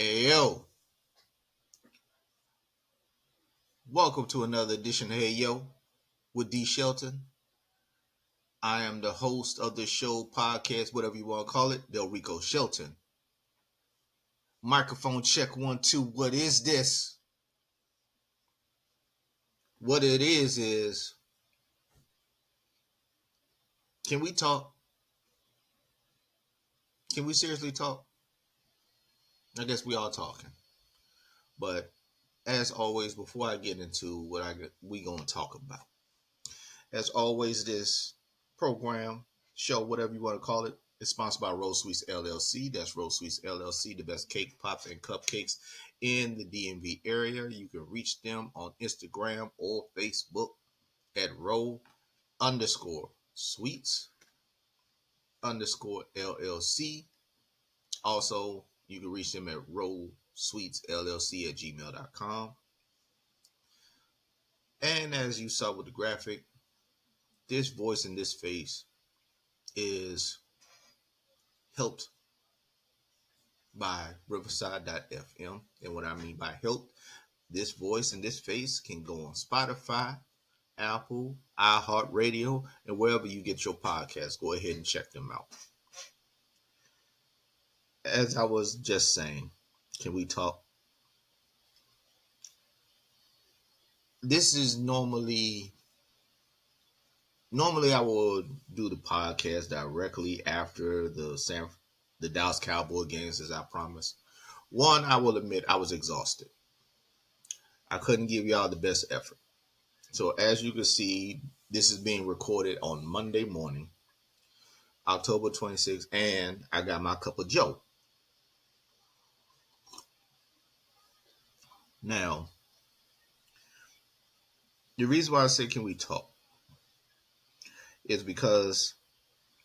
Hey yo, welcome to another edition of Hey Yo with D Shelton. I am the host of the show, podcast, whatever you want to call it, Del Rico Shelton. Microphone check 1 2. What is this? What it is can we talk? Can we seriously talk? I guess we all talking. But as always, before I get into we gonna talk about, as always, this program, show, whatever you want to call it, is sponsored by Rose Sweets LLC. That's Rose Sweets LLC, the best cake, pops, and cupcakes in the DMV area. You can reach them on Instagram or Facebook at row underscore sweets underscore LLC. Also, you can reach them at row sweets LLC at gmail.com. And as you saw with the graphic, this voice and this face is helped by Riverside.fm. And what I mean by help, this voice and this face can go on Spotify, Apple, iHeartRadio, and wherever you get your podcasts. Go ahead and check them out. As I was just saying, can we talk? This is normally I would do the podcast directly after the Dallas Cowboy games, as I promised. One, I will admit I was exhausted. I couldn't give y'all the best effort. So as you can see, this is being recorded on Monday morning, October 26th, and I got my cup of Joe. Now, the reason why I say can we talk is because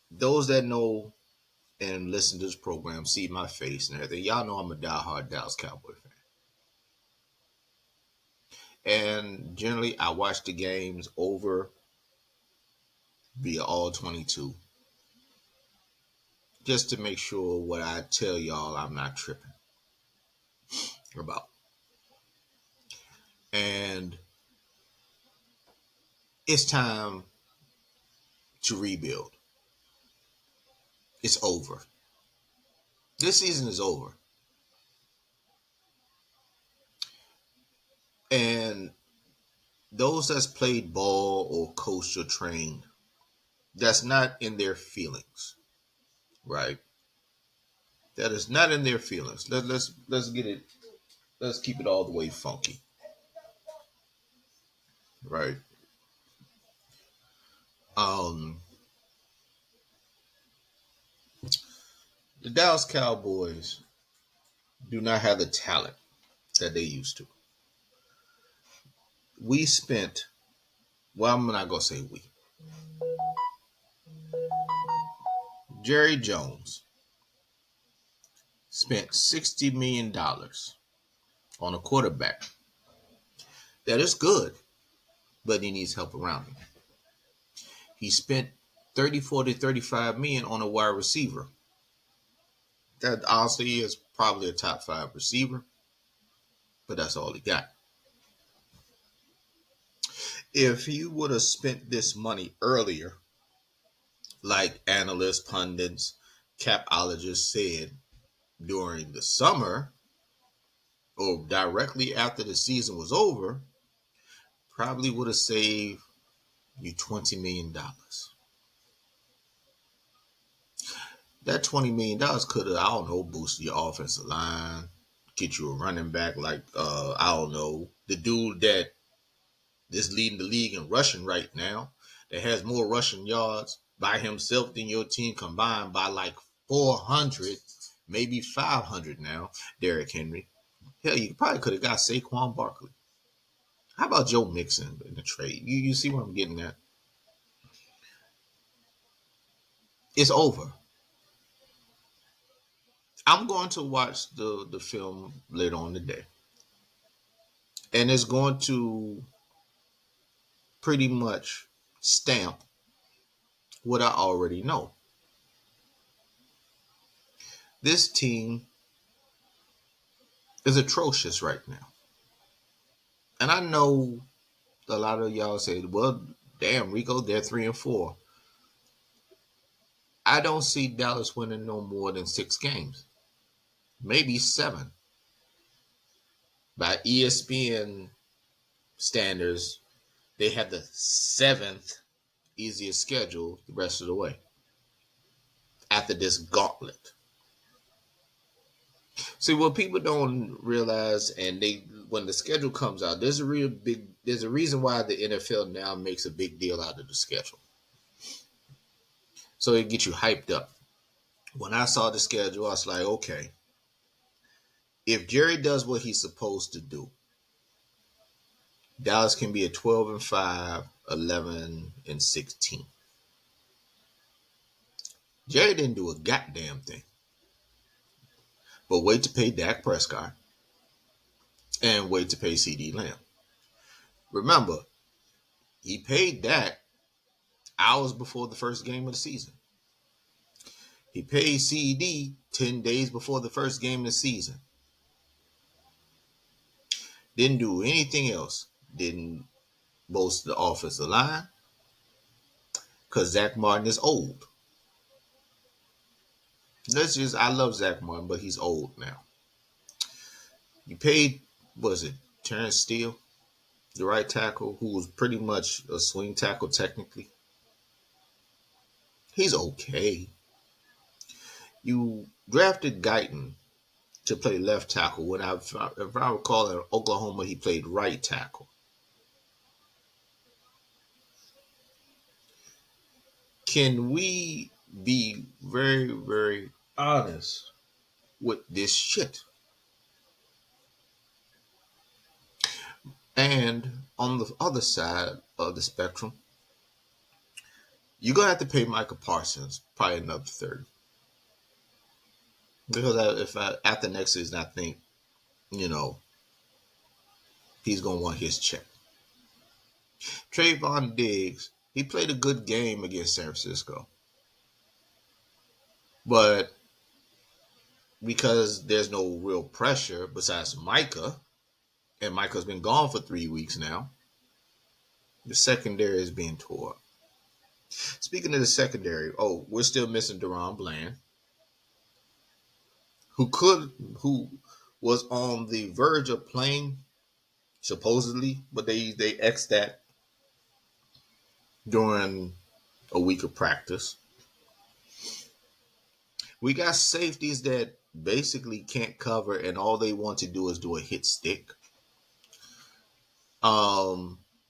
those that know and listen to this program see my face and everything. Y'all know I'm a diehard Dallas Cowboy fan. And generally, I watch the games over via all 22 just to make sure what I tell y'all I'm not tripping about. And it's time to rebuild. It's over. This season is over. And those that's played ball or coached or trained, that's not in their feelings, right? That is not in their feelings. Let's get it. Let's keep it all the way funky, right? Um, the Dallas Cowboys do not have the talent that they used to. We spent, well, I'm not gonna say we. Jerry Jones spent $60 million on a quarterback that is good, but he needs help around him. He spent 30, 40, 35 million on a wide receiver. That honestly is probably a top 5 receiver, but that's all he got. If he would have spent this money earlier, like analysts, pundits, capologists said during the summer or directly after the season was over, probably would have saved you $20 million. That $20 million could have, I don't know, boosted your offensive line, get you a running back like I don't know, the dude that is leading the league in rushing right now, that has more rushing yards by himself than your team combined by like 400, maybe 500 now, Derrick Henry. Hell, you probably could have got Saquon Barkley. How about Joe Mixon in the trade? You see what I'm getting at? It's over. I'm going to watch the film later on today. And it's going to pretty much stamp what I already know. This team is atrocious right now. And I know a lot of y'all say, well, damn, Rico, they're 3-4. I don't see Dallas winning no more than 6 games, maybe 7. By ESPN standards, they have the 7th easiest schedule the rest of the way after this gauntlet. See, what people don't realize, and they when the schedule comes out, there's a reason why the NFL now makes a big deal out of the schedule. So it gets you hyped up. When I saw the schedule, I was like, okay, if Jerry does what he's supposed to do, Dallas can be a 12-5, 11-16. Jerry didn't do a goddamn thing, but wait to pay Dak Prescott and wait to pay CD Lamb. Remember, he paid Dak hours before the first game of the season. He paid CD 10 days before the first game of the season. Didn't do anything else. Didn't bolster the offensive line because Zach Martin is old. I love Zach Martin, but he's old now. You paid, was it Terrence Steele, the right tackle, who was pretty much a swing tackle technically. He's okay. You drafted Guyton to play left tackle when if I recall in Oklahoma he played right tackle. Can we be very, very honest with this shit? And on the other side of the spectrum, you're gonna have to pay Micah Parsons probably another 30. Because after next season, I think, he's gonna want his check. Trayvon Diggs, he played a good game against San Francisco. But because there's no real pressure besides Micah, and Micah's been gone for 3 weeks now, the secondary is being tore up. Speaking of the secondary, we're still missing Deron Bland, who was on the verge of playing, supposedly, but they X'd that during a week of practice. We got safeties that basically can't cover, and all they want to do is do a hit stick.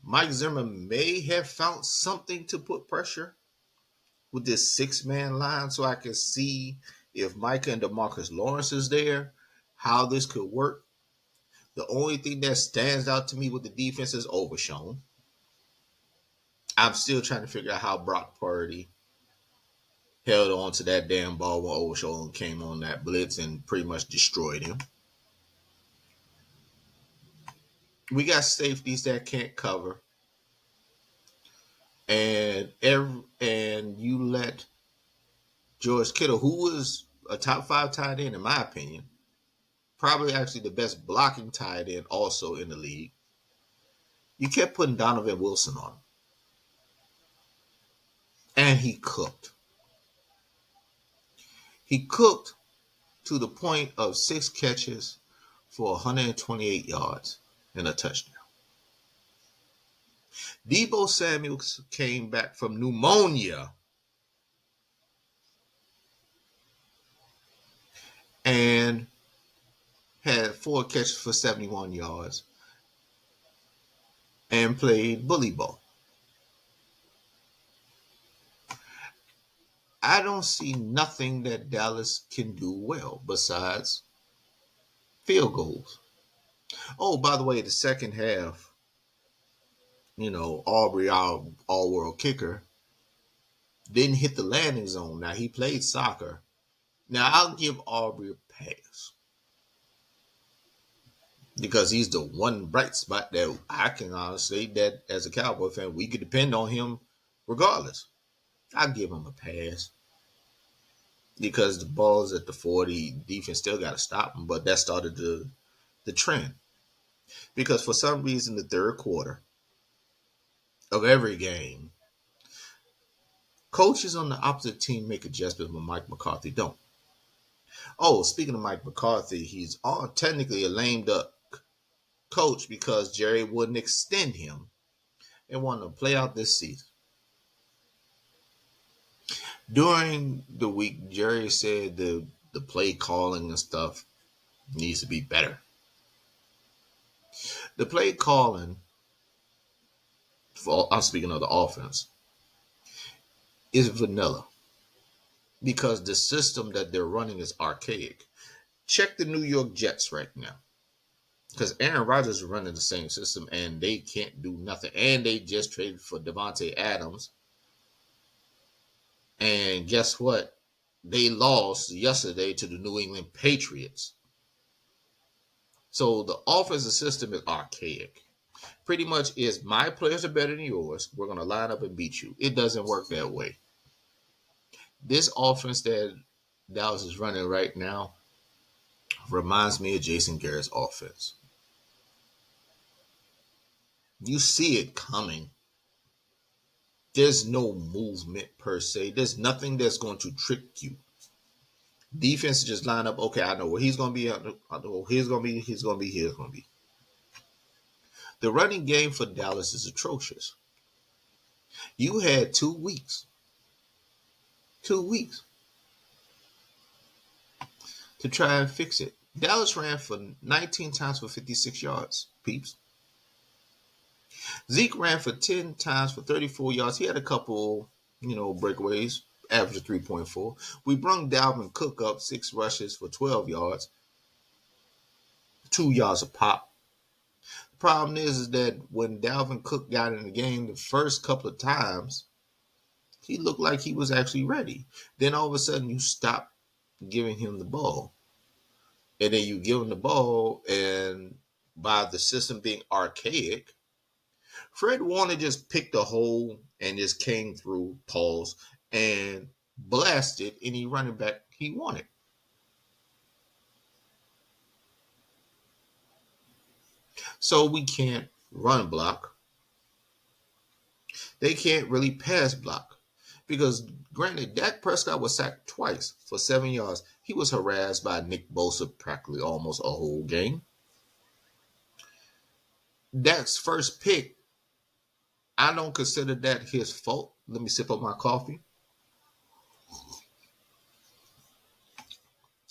Mike Zimmer may have found something to put pressure with this 6-man line, so I can see if Micah and DeMarcus Lawrence is there, how this could work. The only thing that stands out to me with the defense is Overshown. I'm still trying to figure out how Brock Purdy held on to that damn ball when Overshown came on that blitz and pretty much destroyed him. We got safeties that can't cover. And you let George Kittle, who was a top 5 tight end in my opinion, probably actually the best blocking tight end also in the league, you kept putting Donovan Wilson on him. And he cooked. He cooked to the point of 6 catches for 128 yards and a touchdown. Deebo Samuels came back from pneumonia and had 4 catches for 71 yards and played bully ball. I don't see nothing that Dallas can do well besides field goals. Oh, by the way, the second half, Aubrey, our all-world kicker, didn't hit the landing zone. Now, he played soccer. Now, I'll give Aubrey a pass because he's the one bright spot that I can honestly say that as a Cowboy fan, we could depend on him regardless. I'll give him a pass because the ball's at the 40. Defense still got to stop him, but that started to the trend. Because for some reason, the third quarter of every game, coaches on the opposite team make adjustments, but Mike McCarthy don't. Oh, speaking of Mike McCarthy, he's all technically a lame duck coach because Jerry wouldn't extend him and wanted to play out this season. During the week, Jerry said the play calling and stuff needs to be better. The play calling, I'm speaking of the offense, is vanilla because the system that they're running is archaic. Check the New York Jets right now because Aaron Rodgers is running the same system and they can't do nothing. And they just traded for Devontae Adams. And guess what? They lost yesterday to the New England Patriots. So the offensive system is archaic. Pretty much is my players are better than yours. We're going to line up and beat you. It doesn't work that way. This offense that Dallas is running right now reminds me of Jason Garrett's offense. You see it coming. There's no movement per se. There's nothing that's going to trick you. Defense just line up. Okay, I know where he's going to be. I know he's going to be. He's going to be. He's going to be. The running game for Dallas is atrocious. You had 2 weeks. 2 weeks to try and fix it. Dallas ran for 19 times for 56 yards, peeps. Zeke ran for 10 times for 34 yards. He had a couple, breakaways, average of 3.4. We brung Dalvin Cook up 6 rushes for 12 yards, 2 yards a pop. The problem is that when Dalvin Cook got in the game the first couple of times, he looked like he was actually ready. Then all of a sudden you stop giving him the ball. And then you give him the ball, and by the system being archaic, Fred Warner just picked a hole and just came through, pause, and blasted any running back he wanted. So we can't run block. They can't really pass block. Because granted, Dak Prescott was sacked twice for 7 yards. He was harassed by Nick Bosa practically almost a whole game. Dak's first pick, I don't consider that his fault. Let me sip up my coffee.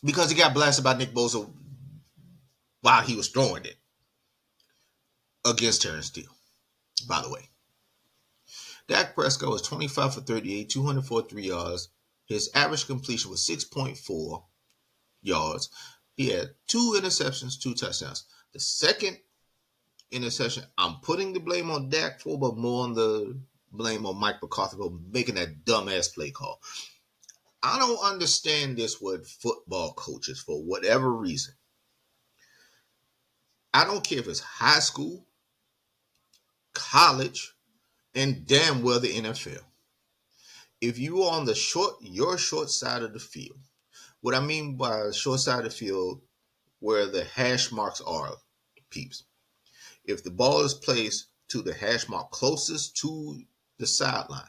Because he got blasted by Nick Bosa while he was throwing it against Terrence Steele, by the way. Dak Prescott was 25 for 38, 243 yards. His average completion was 6.4 yards. He had 2 interceptions, 2 touchdowns. The second interception, I'm putting the blame on Dak for, but more on the blame on Mike McCarthy for making that dumbass play call. I don't understand this with football coaches for whatever reason. I don't care if it's high school, college, and damn well the NFL. If you are on your short side of the field, what I mean by short side of the field, where the hash marks are, peeps. If the ball is placed to the hash mark closest to the sideline,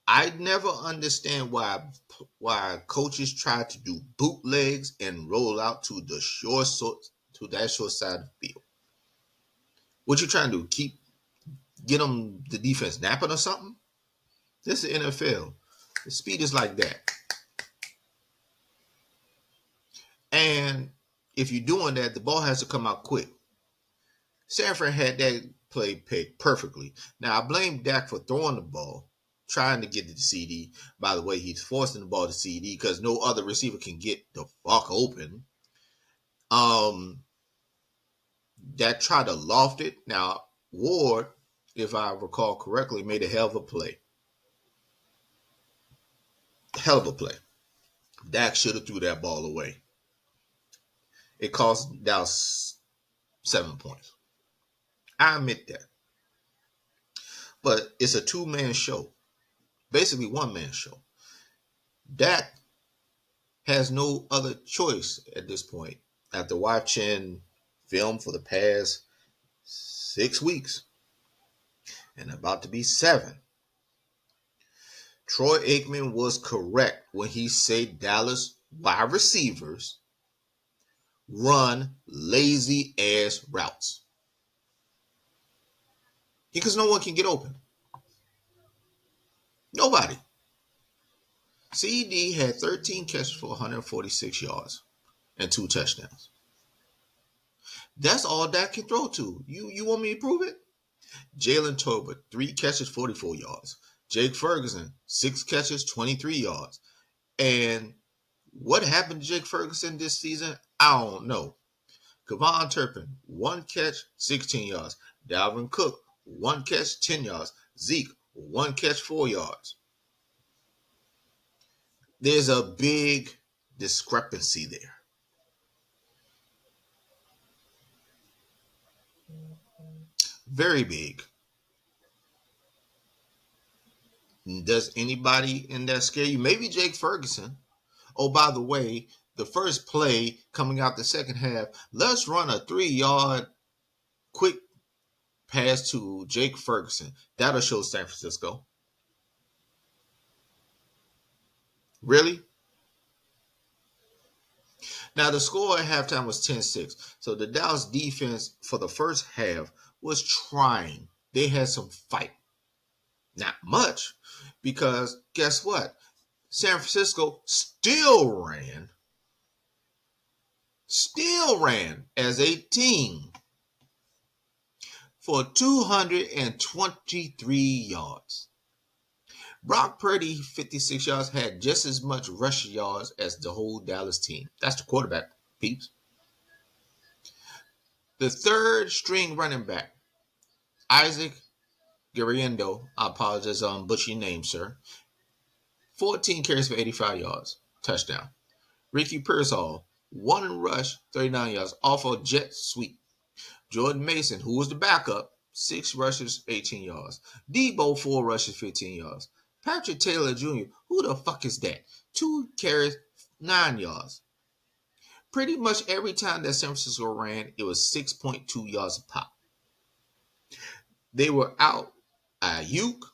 I never understand why coaches try to do bootlegs and roll out to that short side of the field. What you trying to do? Get them the defense napping or something? This is the NFL. The speed is like that. And if you're doing that, the ball has to come out quick. Sanford had that play picked perfectly. Now, I blame Dak for throwing the ball, trying to get to the CD. By the way, he's forcing the ball to CD because no other receiver can get the fuck open. Dak tried to loft it. Now, Ward, if I recall correctly, made a hell of a play. Hell of a play. Dak should have threw that ball away. It cost Dallas 7 points. I admit that. But it's a 2-man show. Basically 1-man show. Dak has no other choice at this point After watching film for the past 6 weeks and about to be 7, Troy Aikman was correct when he said Dallas wide receivers run lazy ass routes because no one can get open. Nobody. CD had 13 catches for 146 yards and 2 touchdowns. That's all Dak can throw to. You want me to prove it? Jalen Tolbert, 3 catches, 44 yards. Jake Ferguson, 6 catches, 23 yards. And what happened to Jake Ferguson this season? I don't know. Kevon Turpin, 1 catch, 16 yards. Dalvin Cook, 1 catch, 10 yards. Zeke, 1 catch, 4 yards. There's a big discrepancy there. Very big. Does anybody in that scare you? Maybe Jake Ferguson. Oh, by the way, the first play coming out the second half, let's run a 3-yard quick pass to Jake Ferguson. That'll show San Francisco. Really? Now, the score at halftime was 10-6. So the Dallas defense for the first half was trying. They had some fight. Not much, because guess what? San Francisco still ran as a team for 223 yards. Brock Purdy, 56 yards, had just as much rush yards as the whole Dallas team. That's the quarterback, peeps. The third string running back, Isaac Guerrero, I apologize on butchering your name, sir. 14 carries for 85 yards, touchdown. Ricky Pearsall, 1 rush, 39 yards, off a jet sweep. Jordan Mason, who was the backup, 6 rushes, 18 yards. Debo, 4 rushes, 15 yards. Patrick Taylor Jr., who the fuck is that? 2 carries, 9 yards. Pretty much every time that San Francisco ran, it was 6.2 yards a pop. They were out. Ayuk,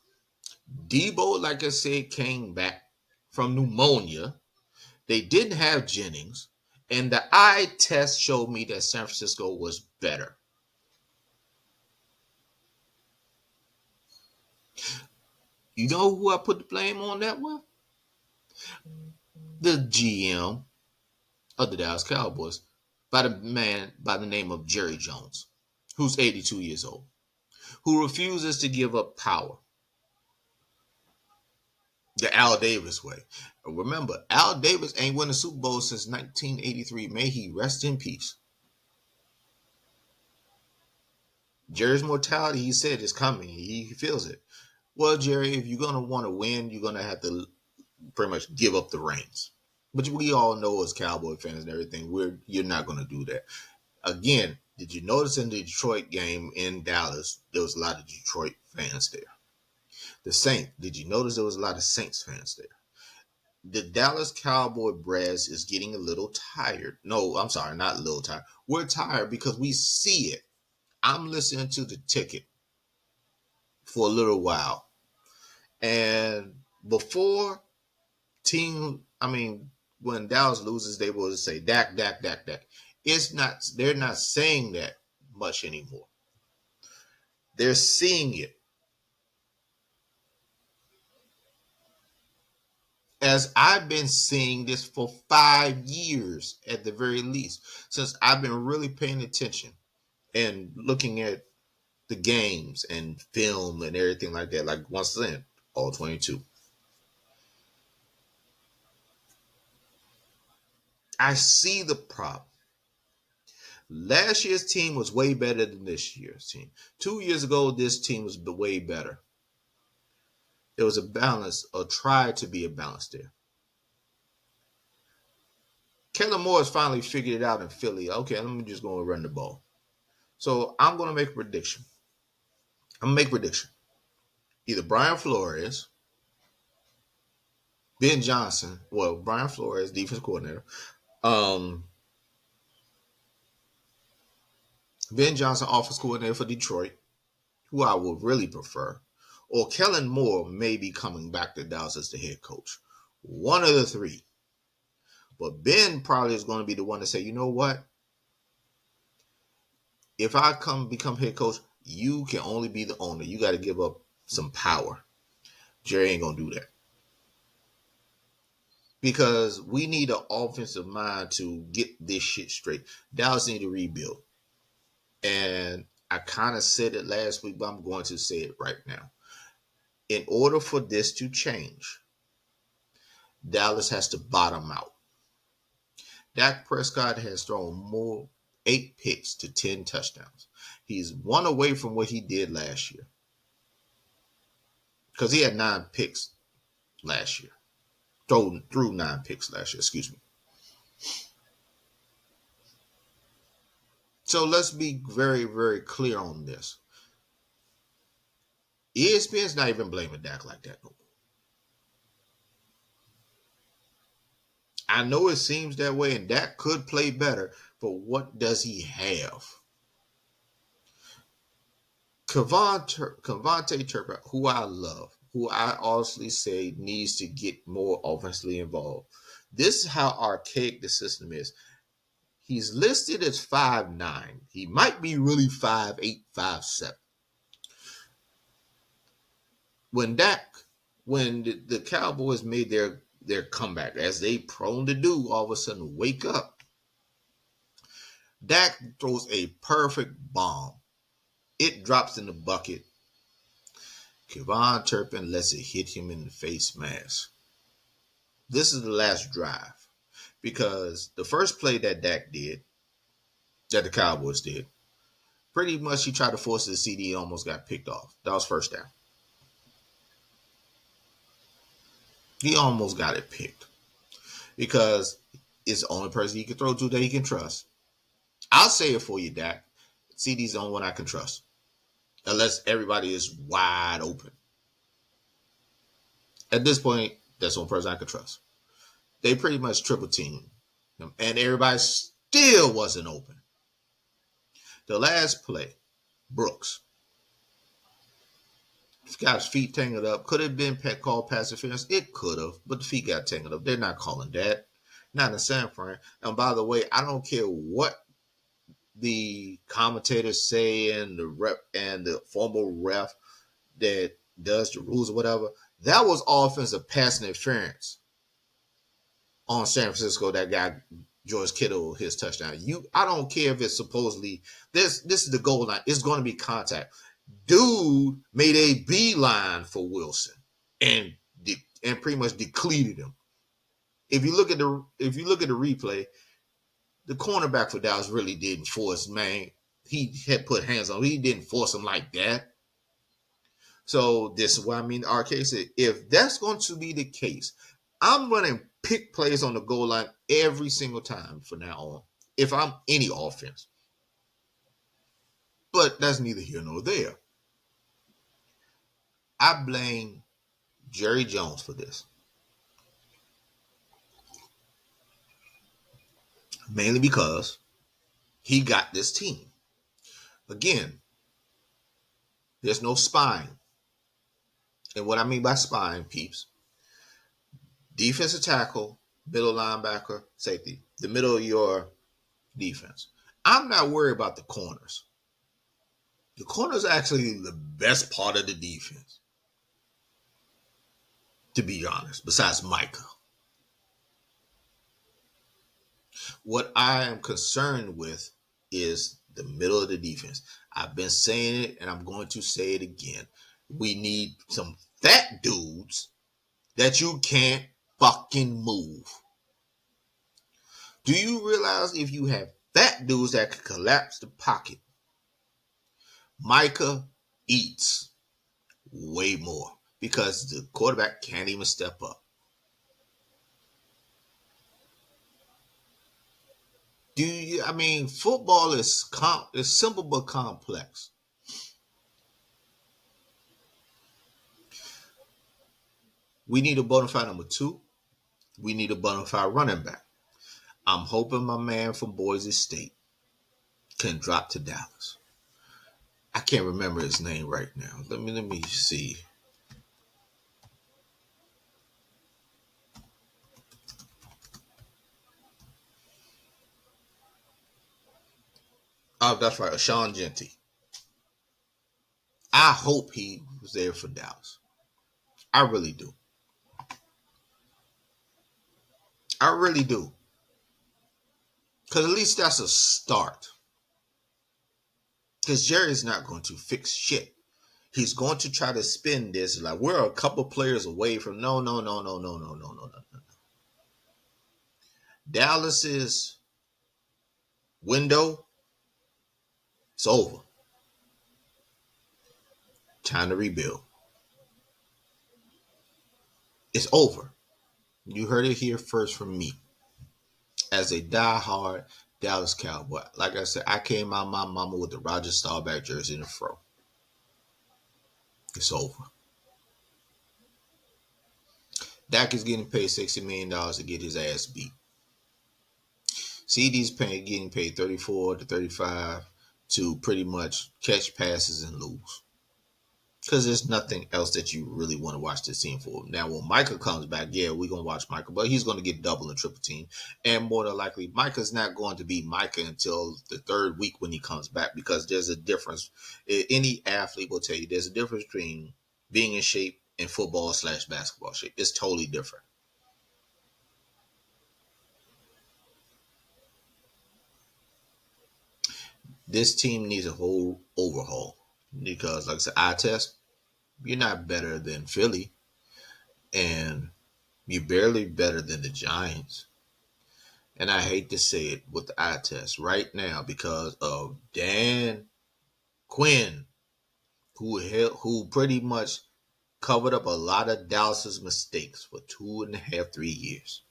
Debo, like I said, came back from pneumonia. They didn't have Jennings. And the eye test showed me that San Francisco was better. You know who I put the blame on that one? The GM of the Dallas Cowboys, by the man by the name of Jerry Jones, who's 82 years old, who refuses to give up power. The Al Davis way. Remember, Al Davis ain't won a Super Bowl since 1983. May he rest in peace. Jerry's mortality, he said, is coming. He feels it. Well, Jerry, if you're going to want to win, you're going to have to pretty much give up the reins. But we all know as Cowboy fans and everything, you're not going to do that. Again, did you notice in the Detroit game in Dallas, there was a lot of Detroit fans there? The Saints, did you notice there was a lot of Saints fans there? The Dallas Cowboy brass is getting a little tired. No, I'm sorry, not a little tired. We're tired because we see it. I'm listening to the ticket for a little while. And before when Dallas loses, they will say Dak, Dak, Dak, Dak. They're not saying that much anymore. They're seeing it. As I've been seeing this for 5 years at the very least, since I've been really paying attention and looking at the games and film and everything like that, like once again, all 22. I see the problem. Last year's team was way better than this year's team. 2 years ago, this team was way better. There was a balance, or tried to be a balance there. Kellen Moore has finally figured it out in Philly. Okay, let me just go and run the ball. So I'm going to make a prediction. Either Brian Flores, Ben Johnson, Brian Flores, defense coordinator, Ben Johnson, offense coordinator for Detroit, who I would really prefer, or Kellen Moore may be coming back to Dallas as the head coach. One of the three. But Ben probably is going to be the one to say, you know what? If I become head coach, you can only be the owner. You got to give up some power. Jerry ain't going to do that. Because we need an offensive mind to get this shit straight. Dallas need to rebuild. And I kind of said it last week, but I'm going to say it right now. In order for this to change, Dallas has to bottom out. Dak Prescott has thrown more 8 picks to 10 touchdowns. He's one away from what he did last year. Because he had 9 picks last year. Threw 9 picks last year, excuse me. So let's be very, very clear on this. ESPN's not even blaming Dak like that no more. I know it seems that way, and Dak could play better, but what does he have? Cavante Turpin, who I love, who I honestly say needs to get more offensively involved. This is how archaic the system is. He's listed as 5'9". He might be really 5'8", 5'7". When the Cowboys made their comeback, as they prone to do, all of a sudden wake up. Dak throws a perfect bomb. It drops in the bucket. Kevon Turpin lets it hit him in the face mask. This is the last drive. Because the first play that Dak did, that the Cowboys did, pretty much he tried to force the CD, almost got picked off. That was first down. He almost got it picked. Because it's the only person he can throw to that he can trust. I'll say it for you, Dak. CD's the only one I can trust. Unless everybody is wide open. At this point, that's the only person I can trust. They pretty much triple teamed him. And everybody still wasn't open. The last play, Brooks. Got his feet tangled up. Could have been called pass interference. It could have, but the feet got tangled up. They're not calling that. Not in San Fran. And by the way, I don't care what the commentators say and the rep and the former ref that does the rules or whatever. That was offensive pass interference on San Francisco. That guy George Kittle his touchdown. I don't care if it's supposedly this is the goal line. It's going to be contact. Dude made a beeline for Wilson and pretty much depleted him. If you look at the replay, the cornerback for Dallas really didn't force, man. He had put hands on him. He didn't force him like that. So this is what I mean. RK said, if that's going to be the case, I'm running pick plays on the goal line every single time from now on. If I'm any offense. But that's neither here nor there. I blame Jerry Jones for this. Mainly because he got this team. Again, there's no spine. And what I mean by spine, peeps, defensive tackle, middle linebacker, safety, the middle of your defense. I'm not worried about the corners. The corners are actually the best part of the defense, to be honest, besides Micah. What I am concerned with is the middle of the defense. I've been saying it, and I'm going to say it again. We need some fat dudes that you can't fucking move. Do you realize if you have fat dudes that can collapse the pocket, Micah eats way more because the quarterback can't even step up. Football is simple but complex. We need a bona fide number 2. We need a bona fide running back. I'm hoping my man from Boise State can drop to Dallas. I can't remember his name right now. Let me see. Oh, that's right, Sean Genty. I hope he was there for Dallas. I really do. I really do. Because at least that's a start. Because Jerry's not going to fix shit. He's going to try to spin this like we're a couple players away from no, no, no, no, no, no, no, no, no, no. Dallas's window is over. Time to rebuild. It's over. You heard it here first from me. As a diehard Dallas Cowboy, like I said, I came out my mama with the Roger Staubach jersey in the fro. It's over. Dak is getting paid $60 million to get his ass beat. CD's getting paid 34 to 35 to pretty much catch passes and lose. Because there's nothing else that you really want to watch this team for. Now, when Micah comes back, yeah, we're going to watch Micah, but he's going to get double and triple team. And more than likely, Micah's not going to be Micah until the third week when he comes back because there's a difference. Any athlete will tell you there's a difference between being in shape and football/basketball shape. It's totally different. This team needs a whole overhaul because, like I said, eye test, you're not better than Philly, and you're barely better than the Giants. And I hate to say it with the eye test right now because of Dan Quinn, who pretty much covered up a lot of Dallas's mistakes for 2.5, 3 years.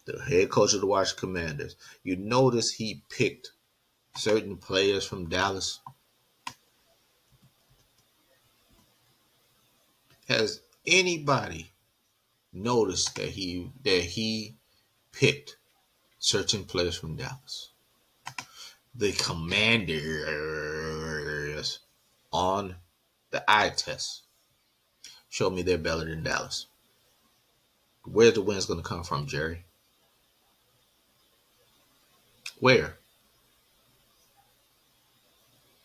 The head coach of the Washington Commanders. You notice he picked certain players from Dallas. Has anybody noticed that he picked certain players from Dallas? The Commanders on the eye test show me they're better than Dallas. Where's the win's going to come from, Jerry? Where?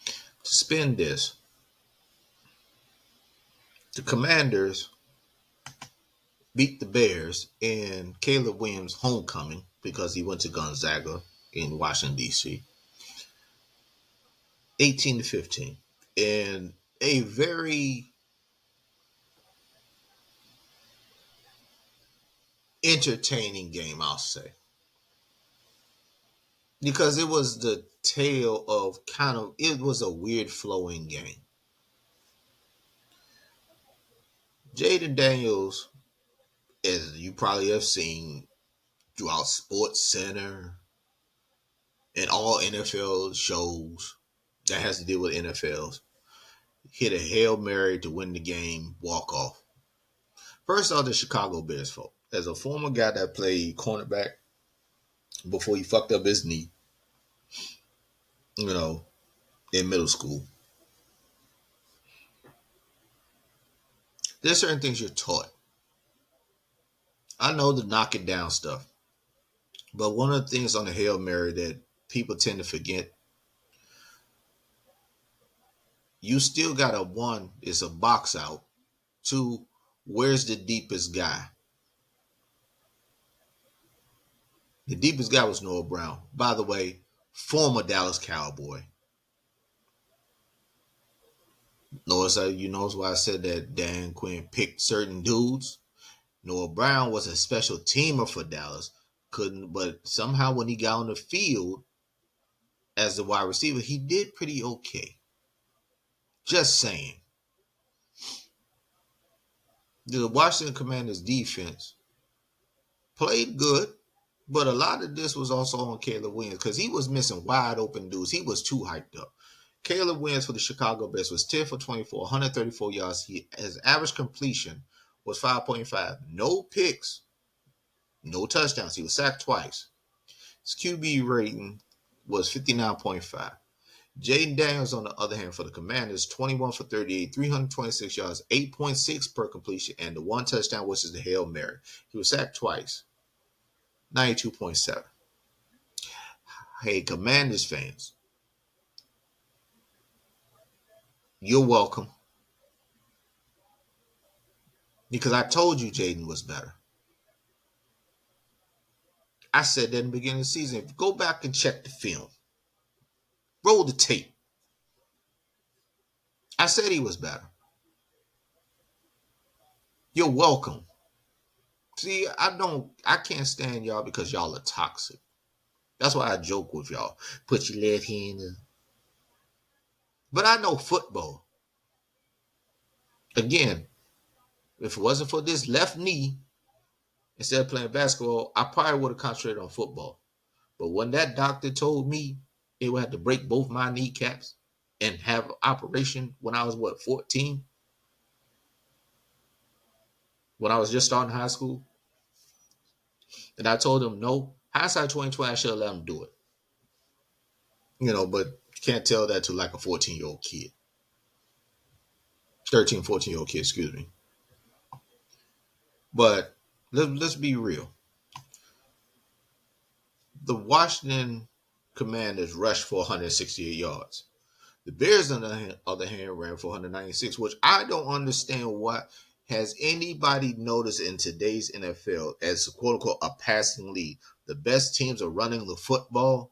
To spin this, the Commanders beat the Bears in Caleb Williams' homecoming because he went to Gonzaga in Washington, D.C. 18-15. And a very entertaining game, I'll say. Because it was the tale of it was a weird flowing game. Jaden Daniels, as you probably have seen throughout Sports Center and all NFL shows that has to deal with NFLs, hit a Hail Mary to win the game, walk off. First off, the Chicago Bears fault. As a former guy that played cornerback before he fucked up his knee, in middle school, there's certain things you're taught. I know the knock it down stuff, but one of the things on the Hail Mary that people tend to forget, you still got a one, it's a box out. Two, where's the deepest guy? The deepest guy was Noah Brown. By the way, former Dallas Cowboy. Notice why I said that Dan Quinn picked certain dudes. Noah Brown was a special teamer for Dallas. But somehow when he got on the field as the wide receiver, he did pretty okay. Just saying. The Washington Commanders defense played good, but a lot of this was also on Caleb Williams because he was missing wide open dudes. He was too hyped up. Caleb Williams for the Chicago Bears was 10 for 24, 134 yards. His average completion was 5.5. No picks, no touchdowns. He was sacked twice. His QB rating was 59.5. Jaden Daniels, on the other hand, for the Commanders, 21 for 38, 326 yards, 8.6 per completion, and the one touchdown, which is the Hail Mary. He was sacked twice, 92.7. Hey, Commanders fans, you're welcome. Because I told you Jaden was better. I said that in the beginning of the season. Go back and check the film. Roll the tape. I said he was better. You're welcome. See, I can't stand y'all because y'all are toxic. That's why I joke with y'all. Put your left hand in. But I know football. Again, if it wasn't for this left knee, instead of playing basketball, I probably would have concentrated on football. But when that doctor told me it would have to break both my kneecaps and have an operation when I was 14? When I was just starting high school? And I told him no. Hindsight 2020, I should have let him do it. But you can't tell that to like a 14-year-old kid. 13, 14-year-old kid, excuse me. But let's be real. The Washington Commanders rushed for 168 yards. The Bears, on the other hand, ran for 196, which I don't understand why. Has anybody noticed in today's NFL, as quote unquote a passing league, the best teams are running the football?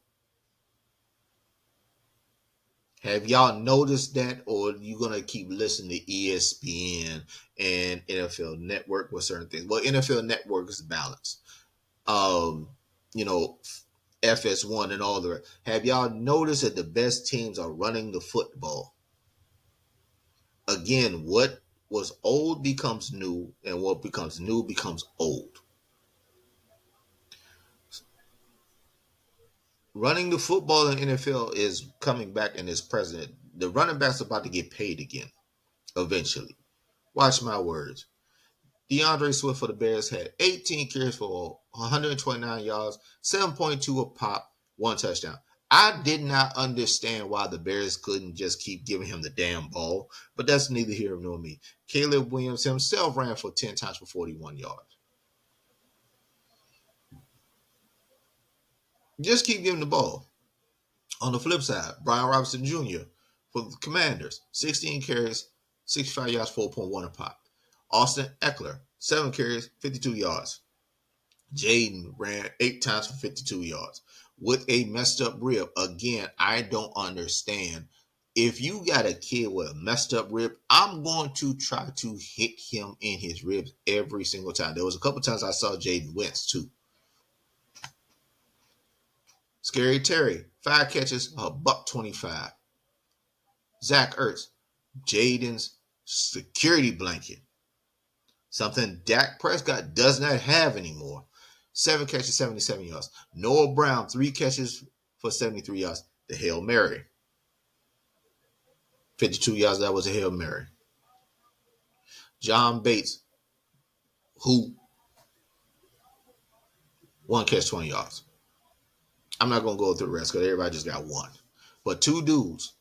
Have y'all noticed that, or are you gonna keep listening to ESPN and NFL Network with certain things? Well, NFL Network is balanced. Um, you know, FS1 and all the rest. Have y'all noticed that the best teams are running the football? Again, what was old becomes new, and what becomes new becomes old. Running the football in NFL is coming back in this president. The running backs are about to get paid again, eventually. Watch my words. DeAndre Swift for the Bears had 18 carries for 129 yards, 7.2 a pop, one touchdown. I did not understand why the Bears couldn't just keep giving him the damn ball, but that's neither here nor me. Caleb Williams himself ran for 10 times for 41 yards. Just keep giving the ball. On the flip side, Brian Robinson Jr. for the Commanders, 16 carries, 65 yards, 4.1 a pop. Austin Eckler, 7 carries, 52 yards. Jaden ran 8 times for 52 yards with a messed up rib. Again, I don't understand. If you got a kid with a messed up rib, I'm going to try to hit him in his ribs every single time. There was a couple times I saw Jaden wince too. Scary Terry, 5 catches, a $125. Zach Ertz, Jaden's security blanket. Something Dak Prescott does not have anymore. 7 catches, 77 yards. Noah Brown, 3 catches for 73 yards. The Hail Mary. 52 yards, that was a Hail Mary. John Bates, who 1 catch, 20 yards. I'm not going to go through the rest because everybody just got one. But 2 dudes.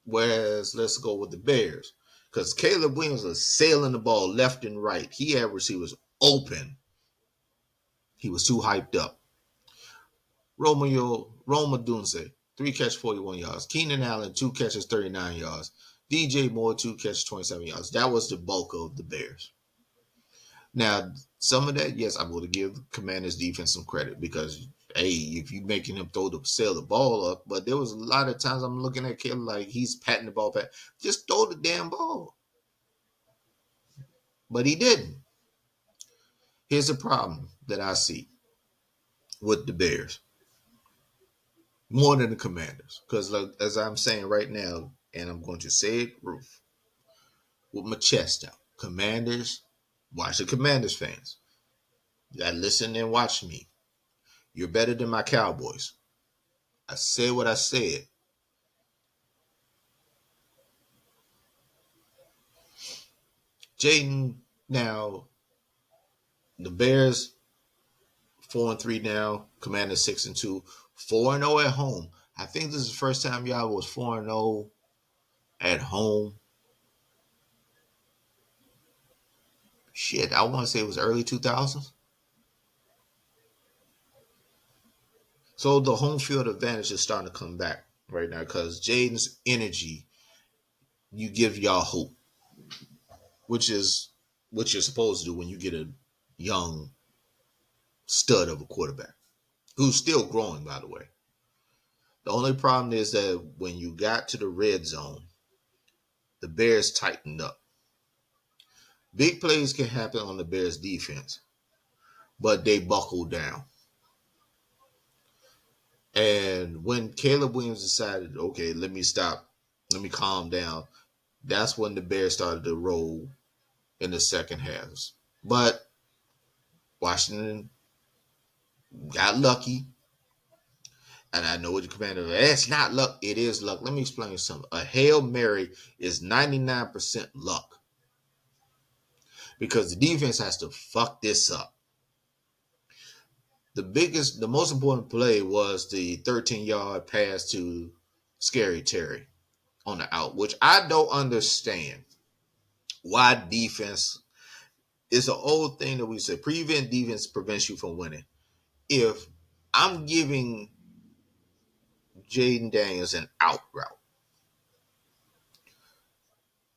Whereas, let's go with the Bears. Because Caleb Williams was sailing the ball left and right. He had receivers open. He was too hyped up. Roma Dunze, 3 catches, 41 yards. Keenan Allen, 2 catches, 39 yards. DJ Moore, 2 catches, 27 yards. That was the bulk of the Bears. Now, some of that, yes, I'm going to give Commanders defense some credit because, hey, if you're making him sail the ball up, but there was a lot of times I'm looking at Caleb like he's patting the ball back. Just throw the damn ball. But he didn't. Here's a problem that I see with the Bears. More than the Commanders. Because as I'm saying right now, and I'm going to say it with my chest out. Commanders, watch the Commanders fans. You gotta listen and watch me. You're better than my Cowboys. I said what I said. Jaden, now the Bears 4-3 now. Commanders 6-2. 4-0 at home. I think this is the first time y'all was 4-0 at home. Shit, I want to say it was early 2000s. So the home field advantage is starting to come back right now because Jaden's energy, you give y'all hope, which is what you're supposed to do when you get a young stud of a quarterback who's still growing, by the way. The only problem is that when you got to the red zone, the Bears tightened up. Big plays can happen on the Bears defense, but they buckled down. And when Caleb Williams decided, okay, let me stop, let me calm down, that's when the Bears started to roll in the second halves. But Washington got lucky. And I know what the commander, it's not luck, it is luck. Let me explain something. A Hail Mary is 99% luck because the defense has to fuck this up. The most important play was the 13-yard pass to Scary Terry on the out, which I don't understand why defense is an old thing that we say prevent defense prevents you from winning. If I'm giving Jaden Daniels an out route,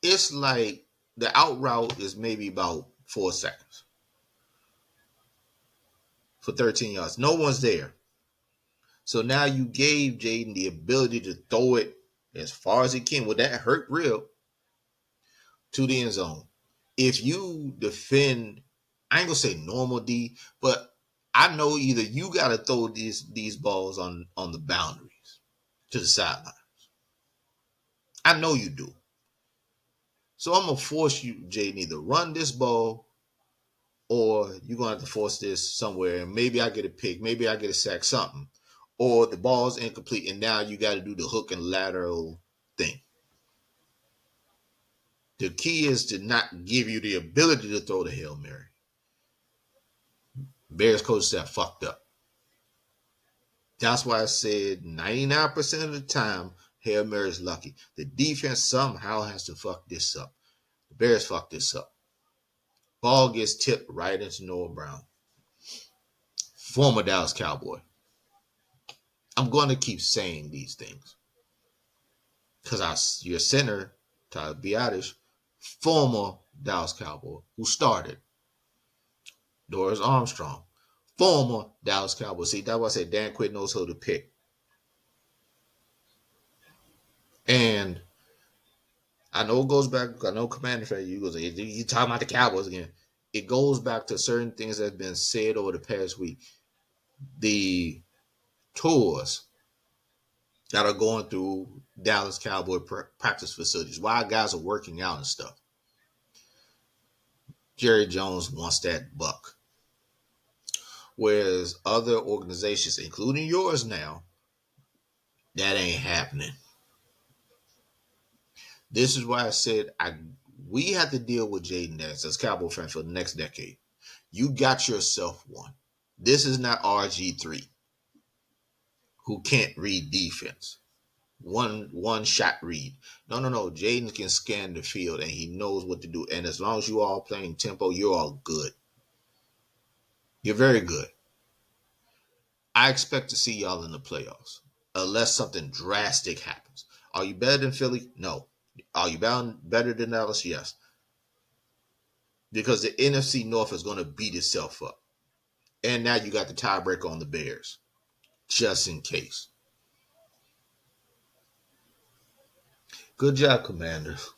it's like the out route is maybe about 4 seconds for 13 yards. No one's there. So now you gave Jaden the ability to throw it as far as he can with that hurt rib to the end zone. If you defend, I ain't gonna say normal D, but I know either you gotta throw these balls on the boundaries to the sideline. I know you do. So I'm gonna force you, Jaden, either run this ball or you're gonna have to force this somewhere. And maybe I get a pick, maybe I get a sack, something. Or the ball's incomplete and now you gotta do the hook and lateral thing. The key is to not give you the ability to throw the Hail Mary. Bears coach said fucked up. That's why I said 99% of the time, Hail Mary is lucky. The defense somehow has to fuck this up. The Bears fuck this up. Ball gets tipped right into Noah Brown, former Dallas Cowboy. I'm going to keep saying these things because your center, Tyler Biadasz, former Dallas Cowboy, who started. Doris Armstrong, former Dallas Cowboy. See, that's why I said Dan Quinn knows who to pick. And I know it goes back. I know Commander Fred, you talking about the Cowboys again. It goes back to certain things that have been said over the past week. The tours that are going through Dallas Cowboy practice facilities, while guys are working out and stuff. Jerry Jones wants that buck. Whereas other organizations, including yours now, that ain't happening. This is why I said we have to deal with Jaden Daniels as Cowboy fans for the next decade. You got yourself one. This is not RG3 who can't read defense. One shot read. No. Jaden can scan the field and he knows what to do. And as long as you all playing tempo, you're all good. You're very good. I expect to see y'all in the playoffs unless something drastic happens. Are you better than Philly? No. Are you better than Dallas? Yes. Because the NFC North is going to beat itself up. And now you got the tiebreaker on the Bears, just in case. Good job, Commanders.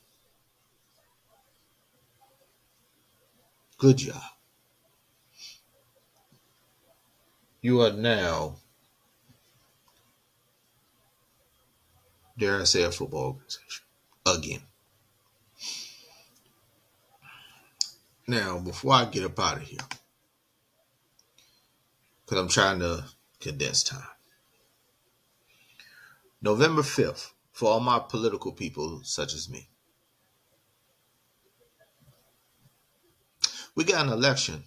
Good job. You are now, dare I say, a football organization. Again. Now, before I get up out of here, because I'm trying to condense time. November 5th, for all my political people such as me, we got an election.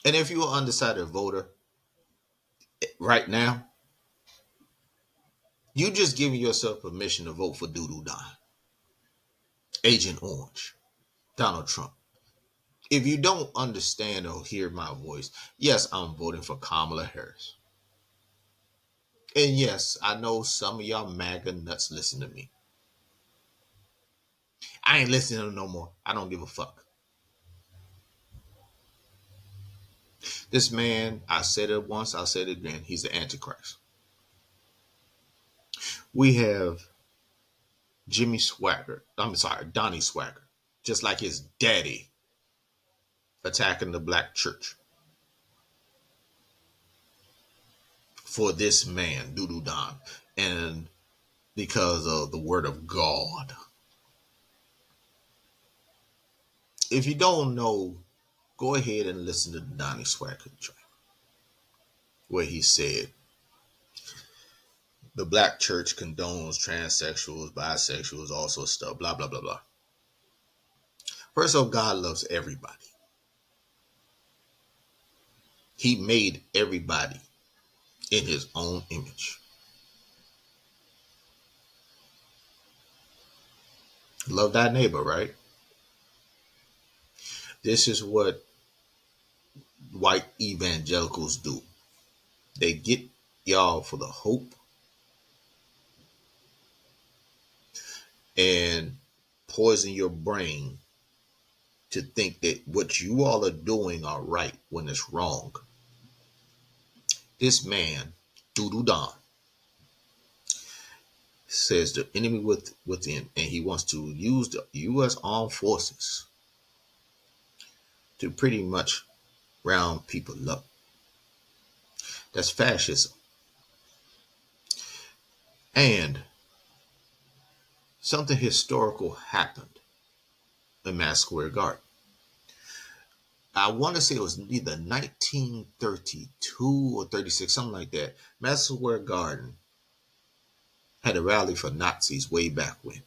And if you're an undecided voter, right now, you just giving yourself permission to vote for Doodoo Don, Agent Orange, Donald Trump. If you don't understand or hear my voice, yes, I'm voting for Kamala Harris. And yes, I know some of y'all MAGA nuts listen to me. I ain't listening to them no more. I don't give a fuck. This man, I said it once, I'll say it again. He's the Antichrist. We have Donnie Swaggart, just like his daddy, attacking the black church for this man, Doodoo Don, and because of the word of God. If you don't know, go ahead and listen to the Donnie Swaggart track, where he said, the black church condones transsexuals, bisexuals, all sorts of stuff, blah, blah, blah, blah. First of all, God loves everybody. He made everybody in his own image. Love thy neighbor, right? This is what white evangelicals do. They get y'all for the hope and poison your brain to think that what you all are doing are right when it's wrong. This man, Doodoo Don, says the enemy within, and he wants to use the U.S. Armed Forces to pretty much round people up. That's fascism. And something historical happened in Madison Square Garden. I want to say it was either 1932 or 36, something like that. Madison Square Garden had a rally for Nazis way back when.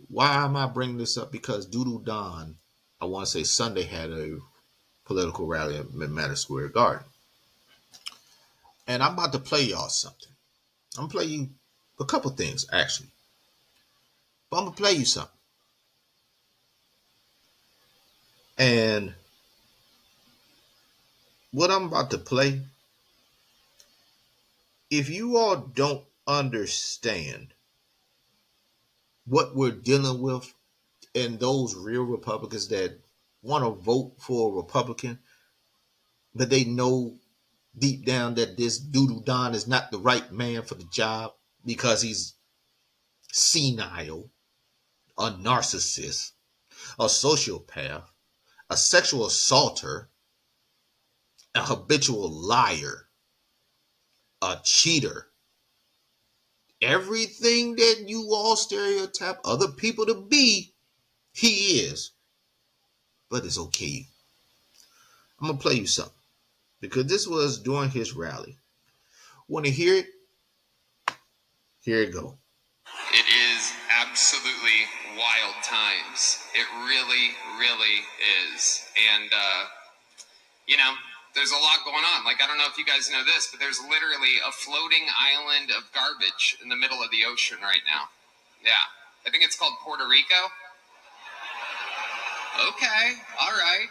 Why am I bringing this up? Because Doodoo Don, I want to say Sunday, had a political rally at Madison Square Garden. And I'm about to play y'all something. I'm going to play you a couple things, actually. But I'm going to play you something. And what I'm about to play, if you all don't understand what we're dealing with and those real Republicans that want to vote for a Republican, but they know deep down that this Doodoo Don is not the right man for the job because he's senile, a narcissist, a sociopath, a sexual assaulter, a habitual liar, a cheater. Everything that you all stereotype other people to be, he is. But it's okay. I'm going to play you something because this was during his rally. Want to hear it? Here it go. It is absolutely wild times. It really, really is. And, there's a lot going on. Like, I don't know if you guys know this, but there's literally a floating island of garbage in the middle of the ocean right now. Yeah. I think it's called Puerto Rico. Okay. All right.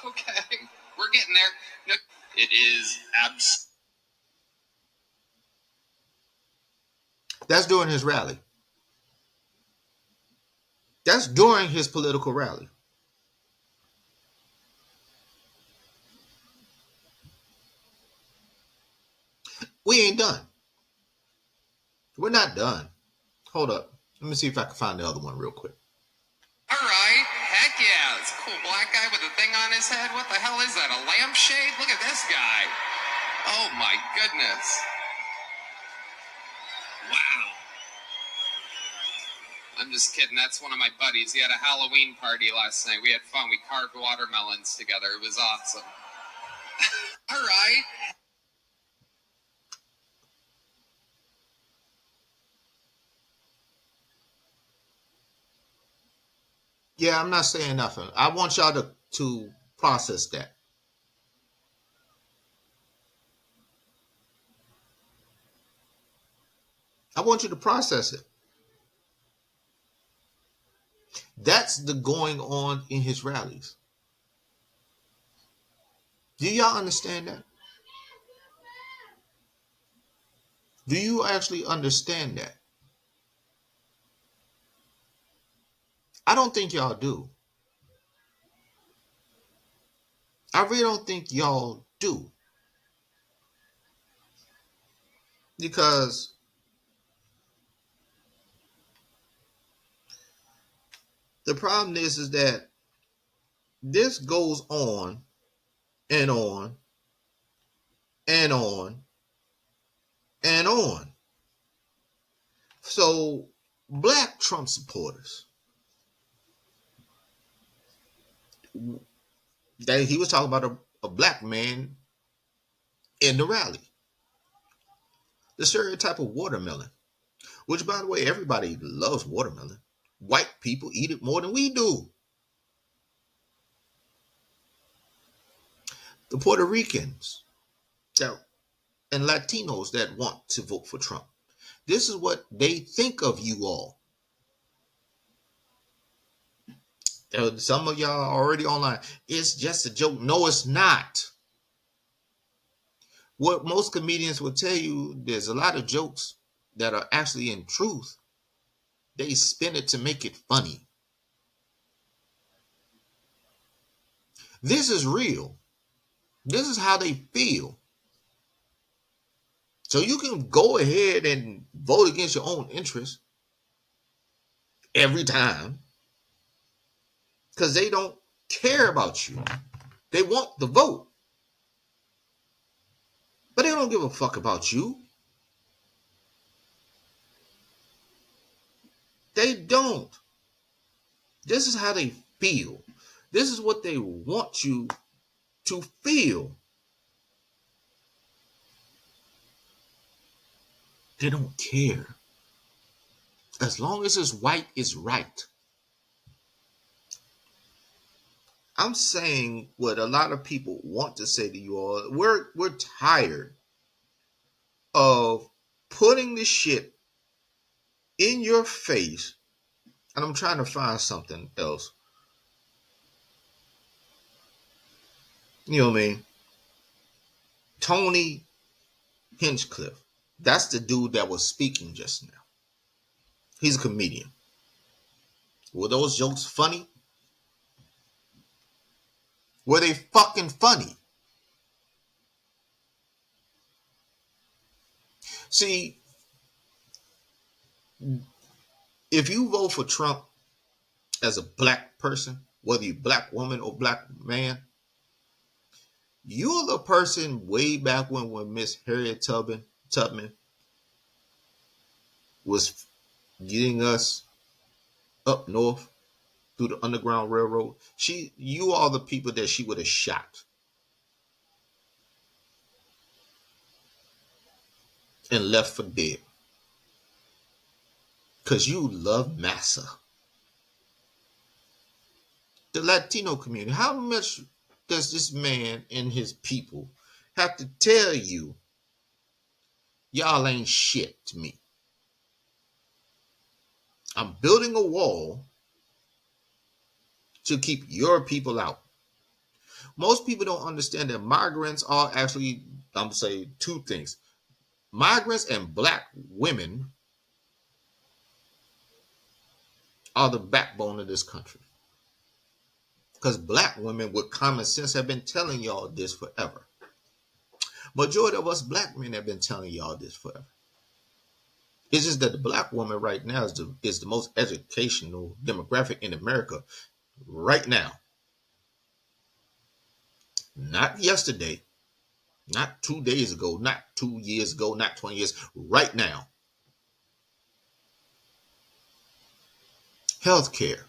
Okay. We're getting there. No, it is That's during his rally. That's during his political rally. We ain't done. We're not done. Hold up. Let me see if I can find the other one real quick. All right. Heck yeah. It's a cool black guy with a thing on his head. What the hell is that? A lampshade? Look at this guy. Oh my goodness. Wow. I'm just kidding. That's one of my buddies. He had a Halloween party last night. We had fun. We carved watermelons together. It was awesome. All right. Yeah, I'm not saying nothing. I want y'all to process that. I want you to process it. That's the going on in his rallies. Do y'all understand that? Do you actually understand that? I don't think y'all do. I really don't think y'all do. Because the problem is that this goes on and on and on and on. So, black Trump supporters, that he was talking about a black man in the rally. The stereotype of watermelon, which, by the way, everybody loves watermelon. White people eat it more than we do. The Puerto Ricans that, and Latinos that want to vote for Trump. This is what they think of you all. Some of y'all are already online. It's just a joke. No, it's not. What most comedians will tell you, there's a lot of jokes that are actually in truth. They spin it to make it funny. This is real. This is how they feel. So you can go ahead and vote against your own interests every time because they don't care about you. They want the vote, but they don't give a fuck about you. They don't. This is how they feel. This is what they want you to feel. They don't care. As long as it's white, it's right. I'm saying what a lot of people want to say to you all. We're tired of putting this shit in your face, and I'm trying to find something else. You know what I mean? Tony Hinchcliffe. That's the dude that was speaking just now. He's a comedian. Were those jokes funny? Were they fucking funny? See, if you vote for Trump as a black person, whether you're black woman or black man, you're the person way back when Miss Harriet Tubman was getting us up north through the Underground Railroad. You are the people that she would have shot and left for dead. Because you love massa. The Latino community, how much does this man and his people have to tell you, y'all ain't shit to me? I'm building a wall to keep your people out. Most people don't understand that migrants are actually, I'm saying two things. Migrants and black women are the backbone of this country. Because black women with common sense have been telling y'all this forever. Majority of us black men have been telling y'all this forever. It's just that the black woman right now is the most educational demographic in America right now. Not yesterday, not 2 days ago, not 2 years ago, not 20 years, right now. Healthcare.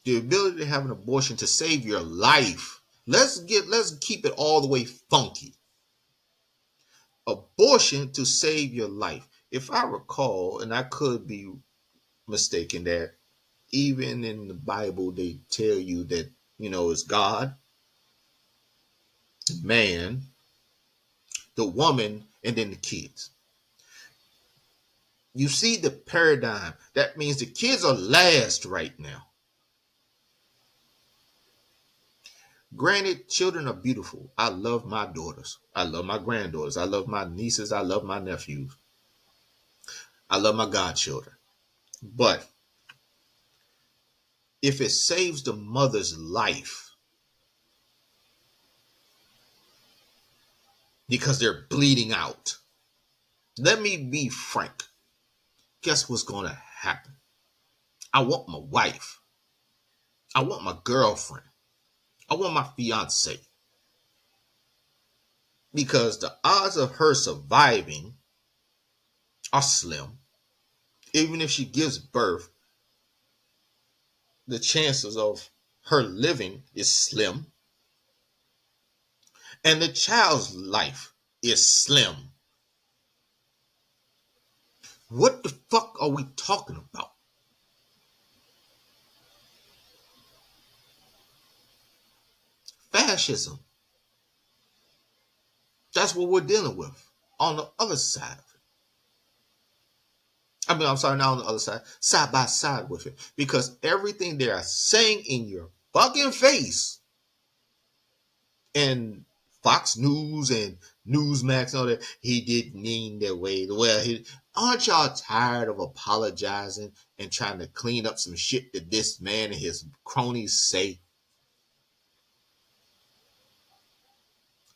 The ability to have an abortion to save your life. Let's keep it all the way funky. Abortion to save your life. If I recall, and I could be mistaken, that even in the Bible they tell you that, it's God, man, the woman, and then the kids. You see the paradigm. That means the kids are last right now. Granted, children are beautiful. I love my daughters. I love my granddaughters. I love my nieces. I love my nephews. I love my godchildren. But if it saves the mother's life because they're bleeding out, let me be frank. Guess what's going to happen? I want my wife. I want my girlfriend. I want my fiance. Because the odds of her surviving are slim. Even if she gives birth, the chances of her living is slim. And the child's life is slim. What the fuck are we talking about? Fascism. That's what we're dealing with on the other side of it. I mean, I'm sorry, not on the other side, side by side with it. Because everything they are saying in your fucking face, and Fox News and Newsmax and all that, he didn't mean that way. Well, aren't y'all tired of apologizing and trying to clean up some shit that this man and his cronies say?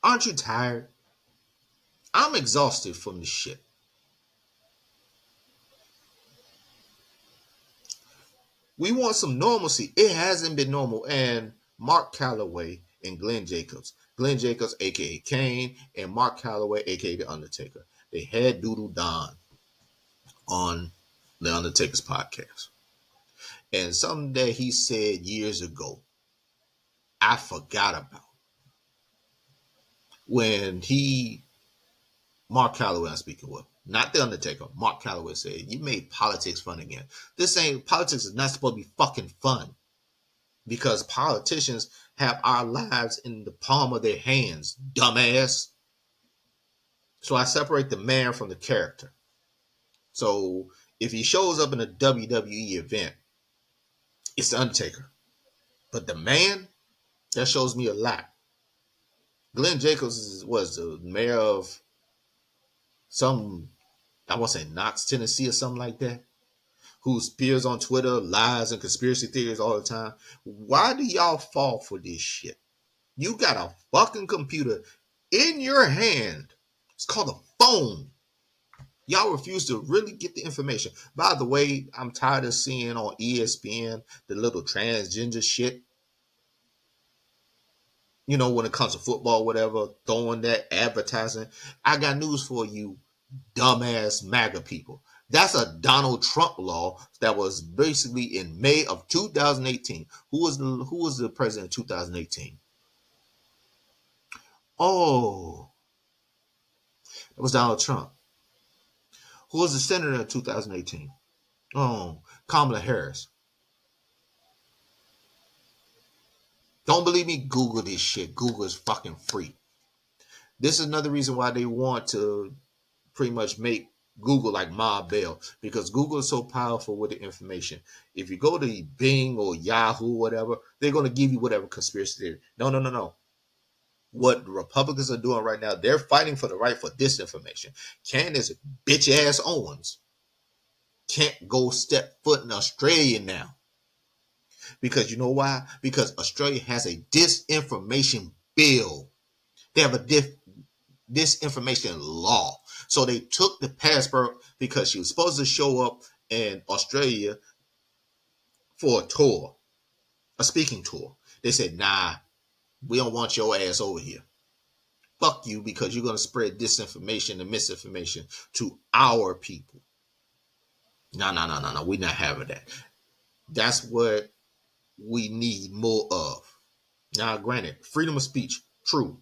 Aren't you tired? I'm exhausted from this shit. We want some normalcy. It hasn't been normal. And Mark Calloway and Glenn Jacobs, aka Kane, and Mark Calloway, aka The Undertaker, they had Doodle Don on The Undertaker's podcast. And something that he said years ago, I forgot about. When Mark Calloway, I'm speaking with, not The Undertaker, Mark Calloway said, you made politics fun again. Politics is not supposed to be fucking fun. Because politicians have our lives in the palm of their hands, dumbass. So I separate the man from the character. So if he shows up in a WWE event, it's The Undertaker. But the man, that shows me a lot. Glenn Jacobs was the mayor of some, I want to say Knox, Tennessee or something like that, who spears on Twitter lies and conspiracy theories all the time. Why do y'all fall for this shit? You got a fucking computer in your hand. It's called a phone. Y'all refuse to really get the information. By the way, I'm tired of seeing on ESPN the little transgender shit. You know, when it comes to football, whatever, throwing that advertising. I got news for you, dumbass MAGA people. That's a Donald Trump law that was basically in May of 2018. Who was the president in 2018? Oh, it was Donald Trump. Who was the senator in 2018? Oh, Kamala Harris. Don't believe me? Google this shit. Google is fucking free. This is another reason why they want to pretty much make Google like Ma Bell, because Google is so powerful with the information. If you go to Bing or Yahoo, whatever, they're going to give you whatever conspiracy theory. No. What the Republicans are doing right now, they're fighting for the right for disinformation. Candace bitch ass Owens can't go step foot in Australia now. Because you know why? Because Australia has a disinformation bill. They have a disinformation law. So they took the passport because she was supposed to show up in Australia for a tour, a speaking tour. They said, nah, we don't want your ass over here. Fuck you, because you're going to spread disinformation and misinformation to our people. No. We're not having that. That's what we need more of. Now, granted, freedom of speech, true.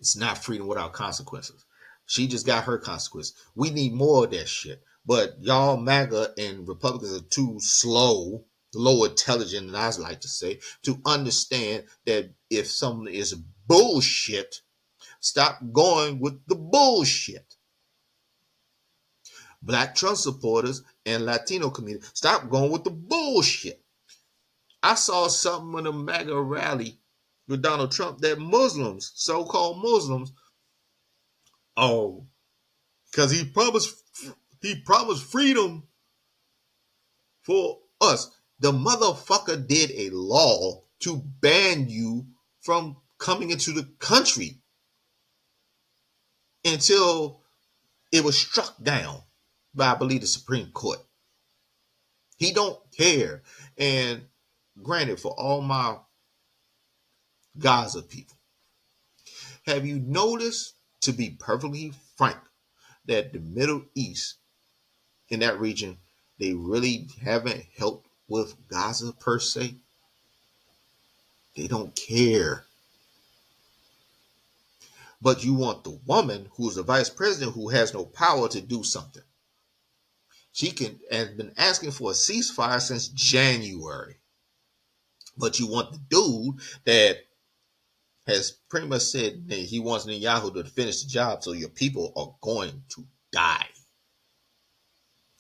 It's not freedom without consequences. She just got her consequence. We need more of that shit. But y'all MAGA and Republicans are too slow, low intelligent, and I like to say, to understand that if something is bullshit, stop going with the bullshit. Black Trump supporters and Latino community, stop going with the bullshit. I saw something in a MAGA rally with Donald Trump that Muslims, so-called Muslims, oh, because he promised freedom for us. The motherfucker did a law to ban you from coming into the country until it was struck down by, I believe, the Supreme Court. He don't care. And granted, for all my Gaza people, have you noticed, to be perfectly frank, that the Middle East, in that region, they really haven't helped with Gaza per se? They don't care. But you want the woman who's the vice president who has no power to do something. She can and been asking for a ceasefire since January. But you want the dude that has pretty much said that he wants Netanyahu to finish the job, so your people are going to die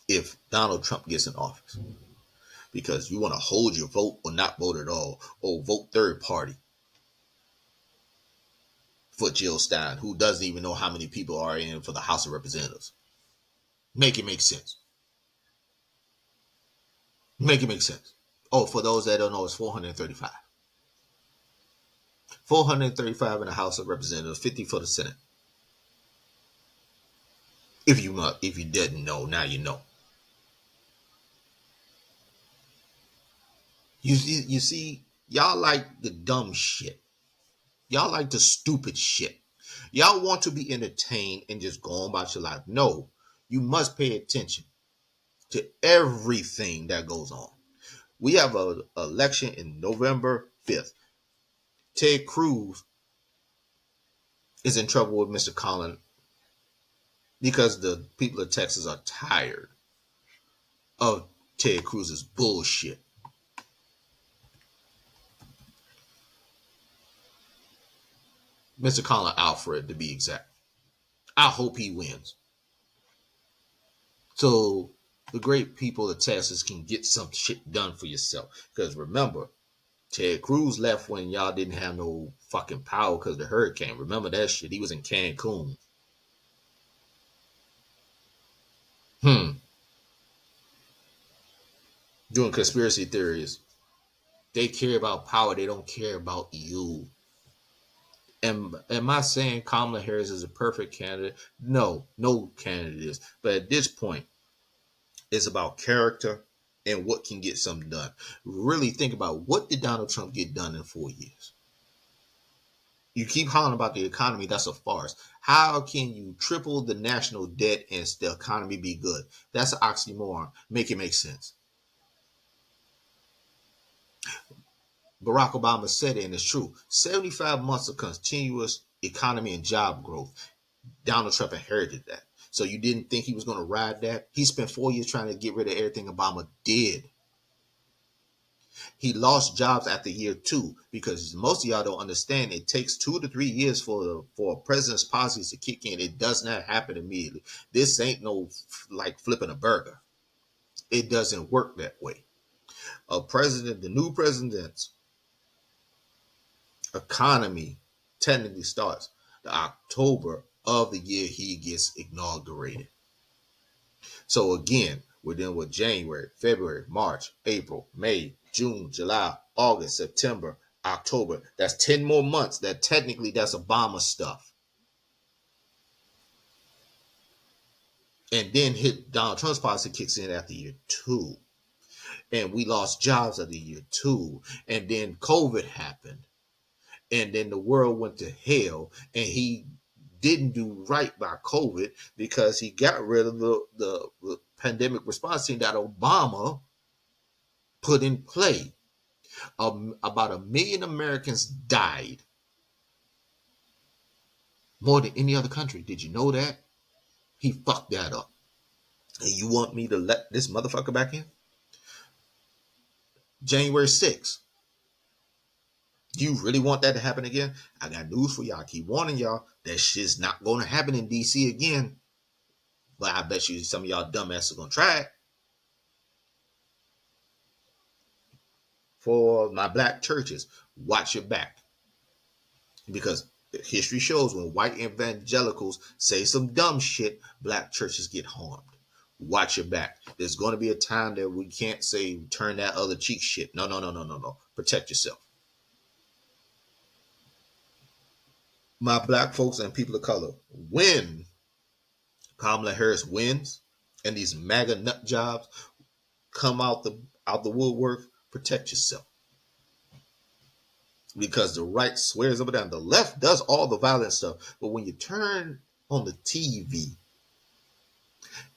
if Donald Trump gets in office. Because you want to hold your vote or not vote at all, or vote third party for Jill Stein, who doesn't even know how many people are in for the House of Representatives. Make it make sense. Make it make sense. Oh, for those that don't know, it's 435. 435 in the House of Representatives, 50 for the Senate. If you didn't know, now you know. You see, y'all like the dumb shit. Y'all like the stupid shit. Y'all want to be entertained and just go on about your life. No, you must pay attention to everything that goes on. We have an election in November 5th. Ted Cruz is in trouble with Mr. Collins because the people of Texas are tired of Ted Cruz's bullshit. Mr. Colin Alfred, to be exact. I hope he wins. So the great people of Texas can get some shit done for yourself. Because remember, Ted Cruz left when y'all didn't have no fucking power because of the hurricane. Remember that shit? He was in Cancun. Doing conspiracy theories. They care about power. They don't care about you. And am I saying Kamala Harris is a perfect candidate? No, no candidate is. But at this point, it's about character and what can get something done. Really think about, what did Donald Trump get done in 4 years? You keep hollering about the economy. That's a farce. How can you triple the national debt and the economy be good? That's an oxymoron. Make it make sense. Barack Obama said it, and it's true. 75 months of continuous economy and job growth. Donald Trump inherited that. So you didn't think he was going to ride that? He spent 4 years trying to get rid of everything Obama did. He lost jobs after year 2 because most of y'all don't understand. It takes 2 to 3 years for a president's policies to kick in. It does not happen immediately. This ain't no like flipping a burger. It doesn't work that way. The new president's economy technically starts the October of the year he gets inaugurated. So again, we're dealing with January, February, March, April, May, June, July, August, September, October. That's 10 more months. That's Obama stuff. And then Donald Trump's policy kicks in after year 2. And we lost jobs after year 2. And then COVID happened. And then the world went to hell. And he didn't do right by COVID because he got rid of the pandemic response team that Obama put in play. About 1 million Americans died. More than any other country. Did you know that? He fucked that up. And you want me to let this motherfucker back in? January 6th. Do you really want that to happen again? I got news for y'all. I keep warning y'all. That shit's not going to happen in D.C. again. but I bet you some of y'all dumbasses are gonna try it. For my black churches, watch your back. Because history shows when white evangelicals say some dumb shit, black churches get harmed. Watch your back. There's going to be a time that we can't say turn that other cheek shit. No, no, no, no, no, no. Protect yourself. My black folks and people of color, when Kamala Harris wins and these MAGA nut jobs come out the woodwork, protect yourself. Because the right swears up and down. The left does all the violent stuff. But when you turn on the TV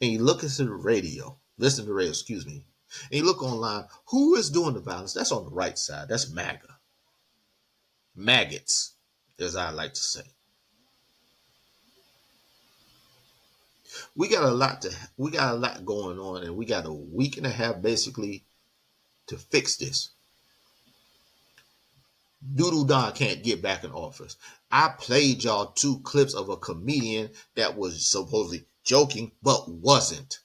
and you look into the radio, listen to the radio, excuse me, and you look online, who is doing the violence? That's on the right side. That's MAGA. Maggots, as I like to say. We got a lot going on, and we got a week and a half basically to fix this. Doodle Don can't get back in office. I played y'all 2 clips of a comedian that was supposedly joking, but wasn't.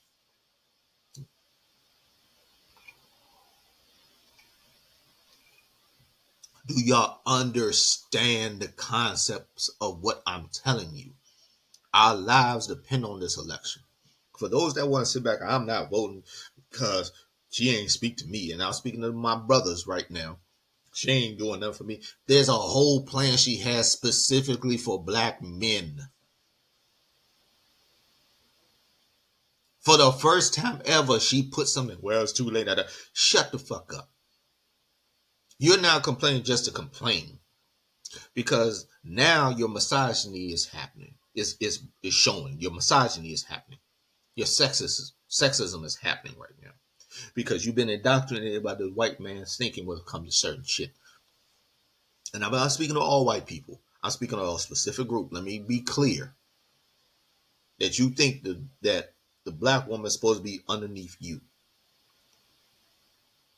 Do y'all understand the concepts of what I'm telling you? Our lives depend on this election. For those that want to sit back, I'm not voting because she ain't speak to me. And I'm speaking to my brothers right now. She ain't doing nothing for me. There's a whole plan she has specifically for black men. For the first time ever, she put something, well, it's too late. Shut the fuck up. You're now complaining just to complain. Because now your misogyny is happening. Is showing. Your misogyny is happening. Your sexism is happening right now. Because you've been indoctrinated by the white man thinking when it comes to certain shit. And I'm not speaking to all white people. I'm speaking to a specific group. Let me be clear. That you think that the black woman is supposed to be underneath you.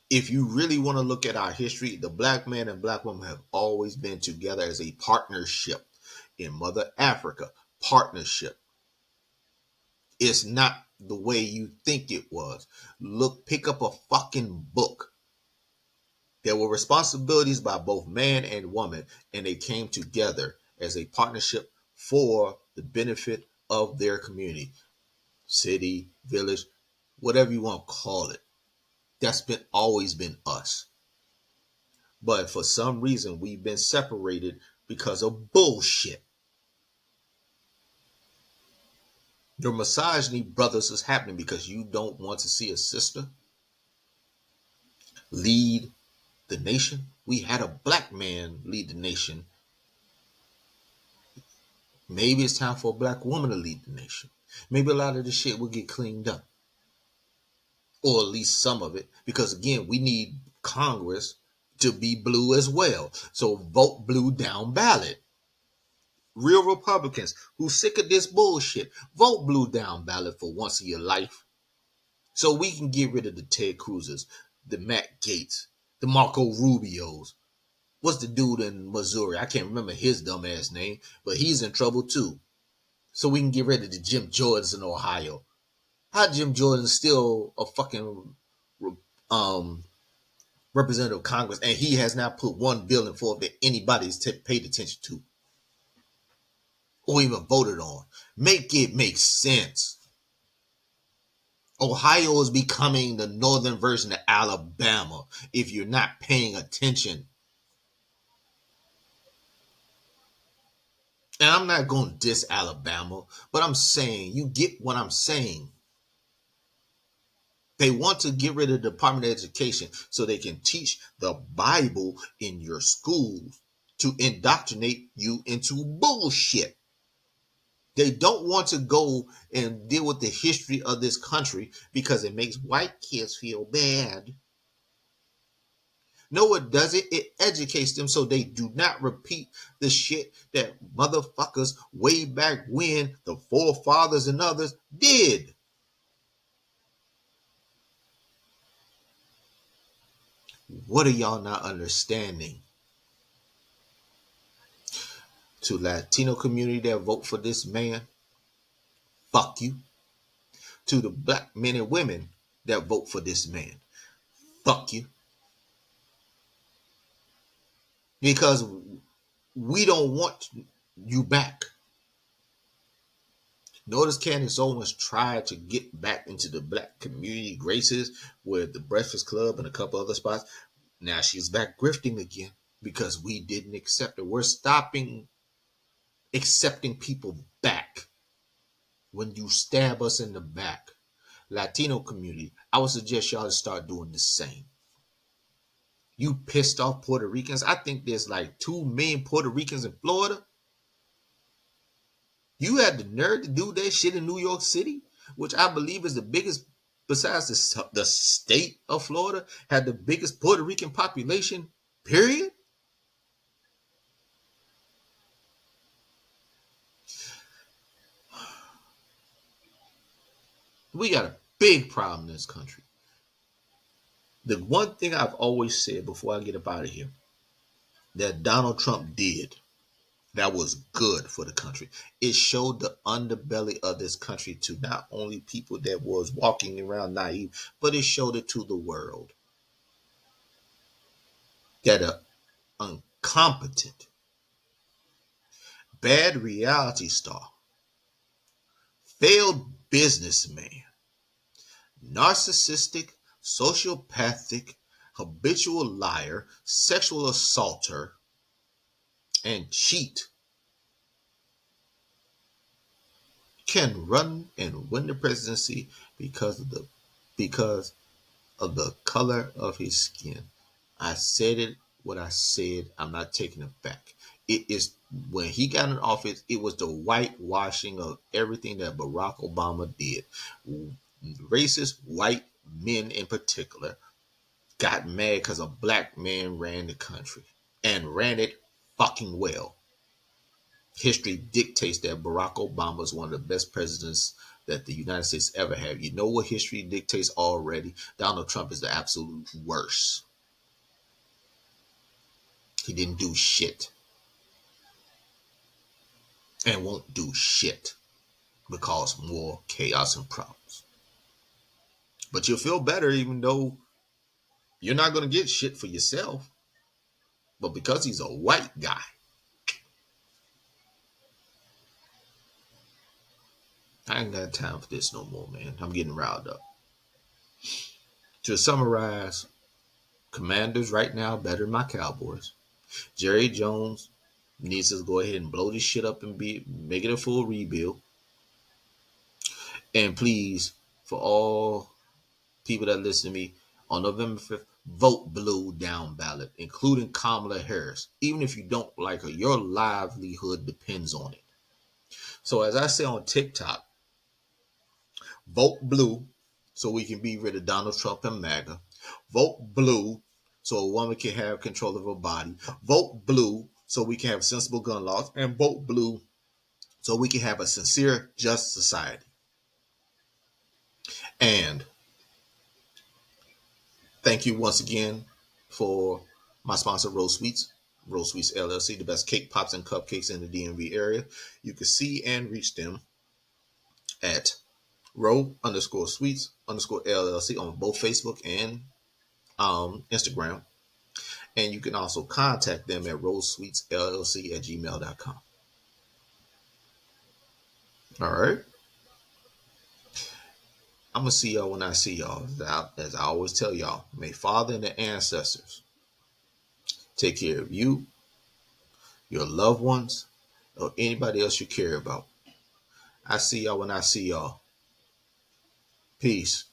If you really want to look at our history, the black man and black woman have always been together as a partnership. In Mother Africa, partnership. It's not the way you think it was. Pick up a fucking book. There were responsibilities by both man and woman, and they came together as a partnership for the benefit of their community, city, village, whatever you want to call it. That's always been us. But for some reason, we've been separated because of bullshit. Your misogyny, brothers, is happening because you don't want to see a sister lead the nation. We had a black man lead the nation. Maybe it's time for a black woman to lead the nation. Maybe a lot of this shit will get cleaned up. Or at least some of it. Because again, we need Congress to be blue as well. So vote blue down ballot. Real Republicans who sick of this bullshit, vote blue down ballot for once in your life. So we can get rid of the Ted Cruz's, the Matt Gaetz, the Marco Rubios. What's the dude in Missouri? I can't remember his dumb ass name, but he's in trouble too. So we can get rid of the Jim Jordans in Ohio. How Jim Jordan is still a fucking representative of Congress, and he has not put one bill in forth that anybody's paid attention to or even voted on. Make it make sense. Ohio is becoming the northern version of Alabama if you're not paying attention. And I'm not going to diss Alabama, but I'm saying, you get what I'm saying. They want to get rid of the Department of Education so they can teach the Bible in your schools to indoctrinate you into bullshit. They don't want to go and deal with the history of this country because it makes white kids feel bad. No, it doesn't. It educates them so they do not repeat the shit that motherfuckers way back when the forefathers and others did. What are y'all not understanding? To Latino community that vote for this man, fuck you. to the black men and women that vote for this man. Fuck you. Because we don't want you back. Notice Candace Owens tried to get back into the black community graces with the Breakfast Club and a couple other spots. Now she's back grifting again because we didn't accept her. We're stopping accepting people back when you stab us in the back. Latino community, I would suggest y'all to start doing the same. You pissed off Puerto Ricans. I think there's like 2 million Puerto Ricans in Florida. You had the nerve to do that shit in New York City, which I believe is the biggest, besides the state of Florida, had the biggest Puerto Rican population, period. We got a big problem in this country. The one thing I've always said before I get up out of here that Donald Trump did that was good for the country. It showed the underbelly of this country to not only people that was walking around naive, but it showed it to the world that a incompetent, bad reality star, failed businessman, narcissistic, sociopathic, habitual liar, sexual assaulter, and cheat can run and win the presidency because of the color of his skin. I said it what I said. I'm not taking it back. It is when he got in office, it was the whitewashing of everything that Barack Obama did. Racist white men in particular got mad because a black man ran the country and ran it fucking well. History dictates that Barack Obama is one of the best presidents that the United States ever had. You know what history dictates already? Donald Trump is the absolute worst. He didn't do shit and won't do shit because more chaos and problems. But you'll feel better even though you're not going to get shit for yourself. But because he's a white guy, I ain't got time for this no more, man. I'm getting riled up. To summarize, Commanders right now better than my Cowboys. Jerry Jones needs to go ahead and blow this shit up and make it a full rebuild. And please, for all people that listen to me, on November 5th, vote blue down ballot, including Kamala Harris. Even if you don't like her, your livelihood depends on it. So as I say on TikTok, vote blue so we can be rid of Donald Trump and MAGA. Vote blue so a woman can have control of her body. Vote blue so we can have sensible gun laws. And vote blue so we can have a sincere, just society. And thank you once again for my sponsor, Rose Sweets. Rose Sweets LLC, the best cake, pops, and cupcakes in the DMV area. You can see and reach them at row_sweets_LLC on both Facebook and Instagram. And you can also contact them at rosesweetsllc@gmail.com. All right. I'm going to see y'all when I see y'all. As I always tell y'all, may Father and the ancestors take care of you, your loved ones, or anybody else you care about. I see y'all when I see y'all. Peace.